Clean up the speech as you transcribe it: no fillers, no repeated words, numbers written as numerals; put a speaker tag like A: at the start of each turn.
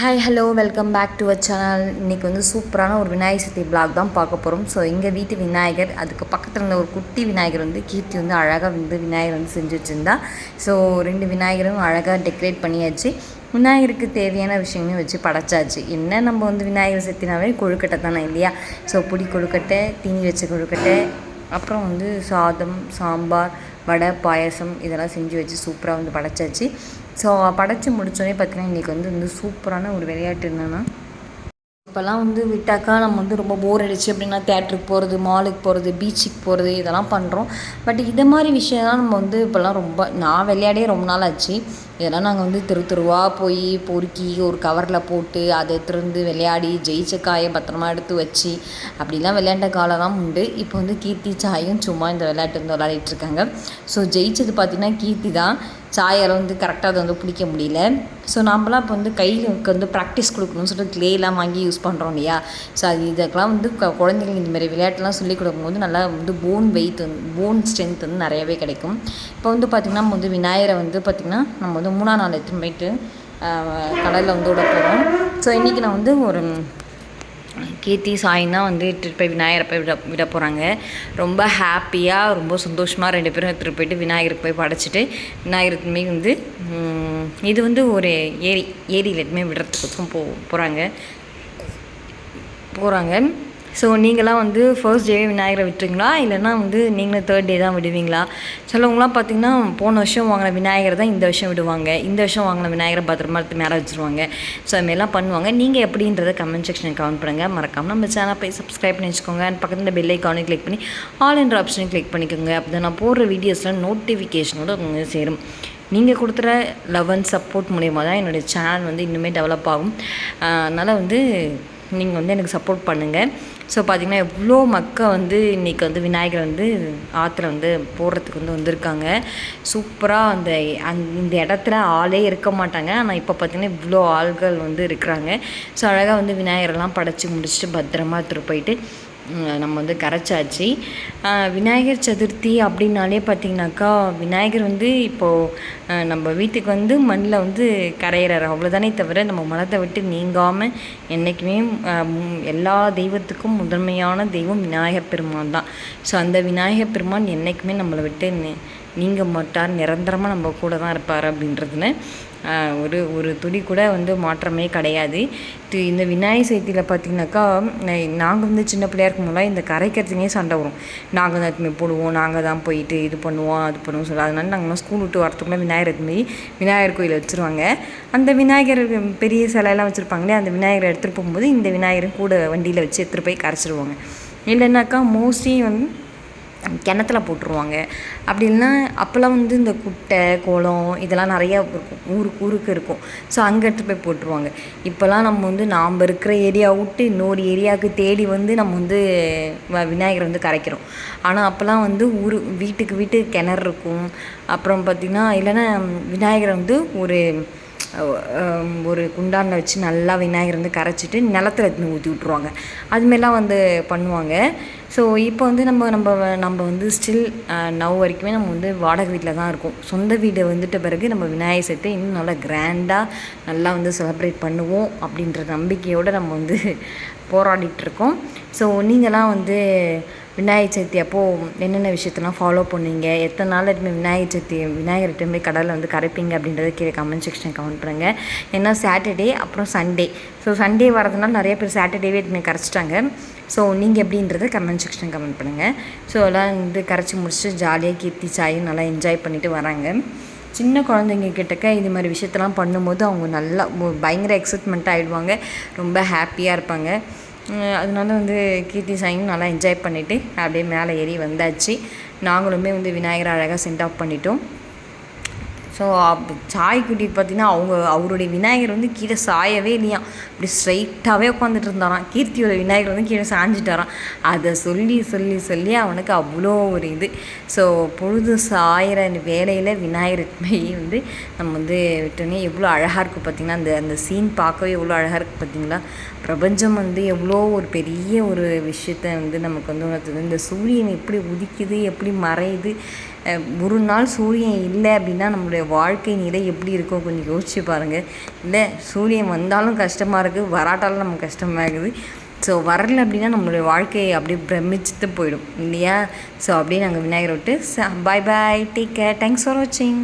A: Hi hello welcome back to our channel. இன்றைக்கி வந்து சூப்பரான ஒரு விநாயகர் சதுர்த்தி பிளாக் தான் பார்க்க போகிறோம். ஸோ எங்கள் வீட்டு விநாயகர், அதுக்கு பக்கத்தில் இருந்த ஒரு குட்டி விநாயகர் வந்து கீர்த்தி வந்து அழகாக வந்து விநாயகர் வந்து செஞ்சு வச்சுருந்தா. ஸோ 2 விநாயகரும் அழகாக டெக்கரேட் பண்ணியாச்சு. விநாயகருக்கு தேவையான விஷயங்களும் வச்சு படைச்சாச்சு. என்ன நம்ம வந்து விநாயகர் சதுர்த்தினாவே கொழுக்கட்டை தானே இல்லையா? ஸோ புடி கொழுக்கட்டை, தீனி வச்ச கொழுக்கட்டை, அப்புறம் வந்து சாதம், சாம்பார், வடை, பாயசம் இதெல்லாம் செஞ்சு வச்சு சூப்பராக வந்து படைச்சாச்சு. ஸோ படைச்சி முடித்தோடனே பார்த்திங்கன்னா இன்றைக்கி வந்து சூப்பரான ஒரு விளையாட்டு என்னென்னா, இப்போல்லாம் வந்து விட்டாக்கா நம்ம வந்து ரொம்ப போர் அடிச்சு அப்படின்னா தேட்டருக்கு போகிறது, மாலுக்கு போகிறது, பீச்சுக்கு போகிறது இதெல்லாம் பண்ணுறோம். பட் இதை மாதிரி விஷயம்லாம் நம்ம வந்து இப்போல்லாம் நான் விளையாடே ரொம்ப நாள் ஆச்சு. இதெல்லாம் நாங்கள் வந்து தெருவாக போய் பொறுக்கி ஒரு கவரில் போட்டு அதை திறந்து விளையாடி ஜெயிச்ச காயை பத்திரமா எடுத்து வச்சு அப்படிலாம் விளையாண்ட காலம்லாம் உண்டு. இப்போ வந்து கீர்த்தி சாயும் சும்மா இந்த விளையாட்டு வந்து விளையாடிட்டுருக்காங்க. ஸோ ஜெயிச்சது பார்த்திங்கன்னா கீர்த்தி தான். சாயெல்லாம் வந்து கரெக்டாக அதை வந்து பிடிக்க முடியல. ஸோ நம்மளாம் இப்போ வந்து கைக்கு வந்து ப்ராக்டிஸ் கொடுக்கணும்னு சொல்லிட்டு க்ளேலாம் வாங்கி யூஸ் பண்ணுறோம் இல்லையா? ஸோ இதுக்கெல்லாம் வந்து குழந்தைங்களுக்கு இந்தமாதிரி விளையாட்டுலாம் சொல்லிக் கொடுக்கும்போது நல்லா வந்து போன் ஸ்ட்ரென்த் வந்து நிறையவே கிடைக்கும். இப்போ வந்து பார்த்திங்கன்னா நம்ம வந்து விநாயகரை வந்து பார்த்திங்கன்னா நம்ம வந்து 3ஆம் நாள் எடுத்துன்னு போயிட்டு கடலில் வந்து விட போகிறோம். ஸோ இன்றைக்கி நான் வந்து ஒரு கீர்த்தி சாயின்னா வந்து எடுத்துகிட்டு போய் விநாயகரை போய் விட போகிறாங்க. ரொம்ப ஹாப்பியாக ரொம்ப சந்தோஷமாக 2 பேரும் எடுத்துகிட்டு போயிட்டு விநாயகருக்கு போய் படைச்சிட்டு விநாயகருக்குமே வந்து இது வந்து ஒரு ஏரியில் எதுவுமே விடுறதுக்கும் போகிறாங்க. ஸோ நீங்களாம் வந்து ஃபர்ஸ்ட் டே விநாயகரை விட்டுருங்களா, இல்லைனா வந்து நீங்களும் 3rd டே தான் விடுவீங்களா? சிலவங்களாம் பார்த்திங்கன்னா போன வருஷம் வாங்கின விநாயகரை தான் இந்த வருஷம் விடுவாங்க. இந்த வருஷம் வாங்கின விநாயகரை பத்திரமா எடுத்து மேலே வச்சுருவாங்க. ஸோ அதுமாரிலாம் பண்ணுவாங்க. நீங்கள் எப்படின்றத கமெண்ட் செக்ஷனில் கமெண்ட் பண்ணுங்கள். மறக்காமல் நம்ம சேனல் போய் சப்ஸ்கிரைப் பண்ணி வச்சுக்கோங்க. அண்ட் பக்கத்தில் பெல் ஐக்கானை கிளிக் பண்ணி ஆல் என்ற ஆப்ஷனை கிளிக் பண்ணிக்கோங்க. அப்போ நான் போடுற வீடியோஸில் நோட்டிஃபிகேஷனோடு உங்களுக்கு சேரும். நீங்கள் கொடுக்குற லவ் அண்ட் சப்போர்ட் மூலிமா தான் என்னுடைய சேனல் வந்து இன்னுமே டெவலப் ஆகும். அதனால் வந்து நீங்கள் வந்து எனக்கு சப்போர்ட் பண்ணுங்கள். ஸோ பார்த்திங்கன்னா எவ்வளோ மக்கள் வந்து இன்றைக்கி வந்து விநாயகர் வந்து ஆற்றுல வந்து போடுறதுக்கு வந்து வந்திருக்காங்க. சூப்பராக இந்த இடத்துல ஆளே இருக்க மாட்டாங்க. ஆனால் இப்போ பார்த்திங்கன்னா இவ்வளோ ஆள்கள் வந்து இருக்கிறாங்க. ஸோ அழகாக வந்து விநாயகரெல்லாம் படைச்சி முடிச்சுட்டு பத்திரமா எடுத்துகிட்டு போயிட்டு நம்ம வந்து கரைச்சாச்சு. விநாயகர் சதுர்த்தி அப்படின்னாலே பார்த்திங்கனாக்கா விநாயகர் வந்து இப்போது நம்ம வீட்டுக்கு வந்து மண்ணில் வந்து கரையிறாரு அவ்வளோதானே தவிர நம்ம மனத்தை விட்டு நீங்காமல் என்றைக்குமே எல்லா தெய்வத்துக்கும் முதன்மையான தெய்வம் விநாயகர் பெருமான் தான். ஸோ அந்த விநாயகர் பெருமான் என்றைக்குமே நம்மளை விட்டு நீங்க மாட்டார், நிரந்தரமாக நம்ம கூட தான் இருப்பார் அப்படின்றதுல ஒரு துளி கூட வந்து மாற்றமே கிடையாது. இந்த விநாயகர் சதுர்த்தியில் பார்த்திங்கனாக்கா நாங்கள் வந்து சின்ன பிள்ளையா இருக்கும் போதெல்லாம் இந்த கரைக்கிறதுனே சண்டை வரும். நாங்கள் தான் எதுவுமே போடுவோம், நாங்கள் தான் போயிட்டு இது பண்ணுவோம் அது பண்ணுவோம் சொல்லி. அதனால நாங்கள்லாம் ஸ்கூல் விட்டு வரத்துக்குள்ளே விநாயகர் கோயில் வச்சுருவாங்க. அந்த விநாயகர் பெரிய சிலையெல்லாம் வச்சுருப்பாங்களே, அந்த விநாயகரை எடுத்துகிட்டு போகும்போது இந்த விநாயகரும் கூட வண்டியில் வச்சு எடுத்துகிட்டு போய் கரைச்சிடுவாங்க. இல்லைன்னாக்கா மோஸ்ட்லி வந்து கிணத்துல போட்டுருவாங்க. அப்படி இல்லைன்னா அப்போல்லாம் வந்து இந்த குட்டை குளம் இதெல்லாம் நிறையா இருக்கும், ஊருக்கு இருக்கும். ஸோ அங்கே எடுத்து போய் போட்டுருவாங்க. இப்போல்லாம் நம்ம வந்து நாம் இருக்கிற ஏரியா விட்டு இன்னொரு ஏரியாவுக்கு தேடி வந்து நம்ம வந்து விநாயகரை வந்து கரைக்கிறோம். ஆனால் அப்போல்லாம் வந்து வீட்டுக்கு கிணறு இருக்கும். அப்புறம் பார்த்திங்கன்னா இல்லைன்னா விநாயகரை வந்து ஒரு குண்டானில் வச்சு நல்லா விநாயகர் வந்து கரைச்சிட்டு நிலத்துல எடுத்து ஊற்றி விட்ருவாங்க. அதுமாரிலாம் வந்து பண்ணுவாங்க. ஸோ இப்போ வந்து நம்ம வந்து ஸ்டில் நவ் வரைக்குமே நம்ம வந்து வாடகை வீட்டில் தான் இருக்கோம். சொந்த வீடு வந்துட்ட பிறகு நம்ம விநாயகர் சதுர்த்தி இன்னும் நல்லா கிராண்டாக நல்லா வந்து செலிப்ரேட் பண்ணுவோம் அப்படின்ற நம்பிக்கையோடு நம்ம வந்து போராடிட்டுருக்கோம். ஸோ நீங்களாம் வந்து விநாயகர் சதுர்த்தி அப்போது என்னென்ன விஷயத்தெல்லாம் ஃபாலோ பண்ணுவீங்க, எத்தனை நாள் விநாயகர்கிட்ட போய் கடலில் வந்து கரைப்பீங்க அப்படின்றத கீழே கமெண்ட் செக்ஷன் கமெண்ட் பண்ணுங்கள். ஏன்னா சாட்டர்டே அப்புறம் சண்டே, ஸோ சண்டே வரதுனால நிறைய பேர் சாட்டர்டேவே எடுத்து கரைச்சிட்டாங்க. ஸோ நீங்கள் எப்படின்றத கமெண்ட் செக்ஷன் கமெண்ட் பண்ணுங்கள். ஸோ எல்லாம் வந்து கரைச்சி முடிச்சுட்டு ஜாலியாக கீர்த்தி சாயும் நல்லா என்ஜாய் பண்ணிவிட்டு வராங்க. சின்ன குழந்தைங்க கிட்டக்க இது மாதிரி விஷயத்தெல்லாம் பண்ணும்போது அவங்க நல்லா பயங்கர எக்ஸைட்மெண்ட்டாக ஆகிடுவாங்க, ரொம்ப ஹாப்பியாக இருப்பாங்க. அதனால வந்து கீர்த்தி சாயும் நல்லா என்ஜாய் பண்ணிவிட்டு அப்படியே மேலே ஏறி வந்தாச்சு. நாங்களுமே வந்து விநாயகரை அழகாக சென்ட் ஆஃப் பண்ணிட்டோம். ஸோ சாய்க்குட்டி பார்த்திங்கன்னா அவருடைய விநாயகர் வந்து கீழே சாயவே இல்லையாம், இப்படி ஸ்ட்ரைட்டாகவே உட்காந்துட்டு இருந்தாராம். கீர்த்தியோட விநாயகர் வந்து கீழே சாஞ்சிட்டாராம். அதை சொல்லி அவனுக்கு அவ்வளோ ஒரு இது. ஸோ பொழுது சாயிற வேலையில் விநாயகருக்குமே வந்து நம்ம வந்து விட்டோன்னே எவ்வளோ அழகாக இருக்குது பார்த்திங்கன்னா. அந்த சீன் பார்க்கவே எவ்வளோ அழகாக இருக்குது பார்த்திங்களா. பிரபஞ்சம் வந்து எவ்வளோ ஒரு பெரிய ஒரு விஷயத்தை வந்து நமக்கு வந்து உணர்த்துது. இந்த சூரியன் எப்படி உதிக்குது, எப்படி மறையுது, ஒரு நாள் சூரியன் இல்லை அப்படின்னா நம்மளுடைய வாழ்க்கை நிலை எப்படி இருக்கும் கொஞ்சம் யோசிச்சு பாருங்கள். இல்லை சூரியன் வந்தாலும் கஷ்டமாக இருக்குது, வராட்டாலும் நமக்கு கஷ்டமாக இருக்குது. ஸோ வரல அப்படின்னா நம்மளுடைய வாழ்க்கையை அப்படியே பிரமிச்சுட்டு போயிடும் இல்லையா? ஸோ அப்படியே நாங்கள் விநாயகரை விட்டு பாய் பாய், டேக் கேர், தேங்க்ஸ் ஃபார் வாட்சிங்.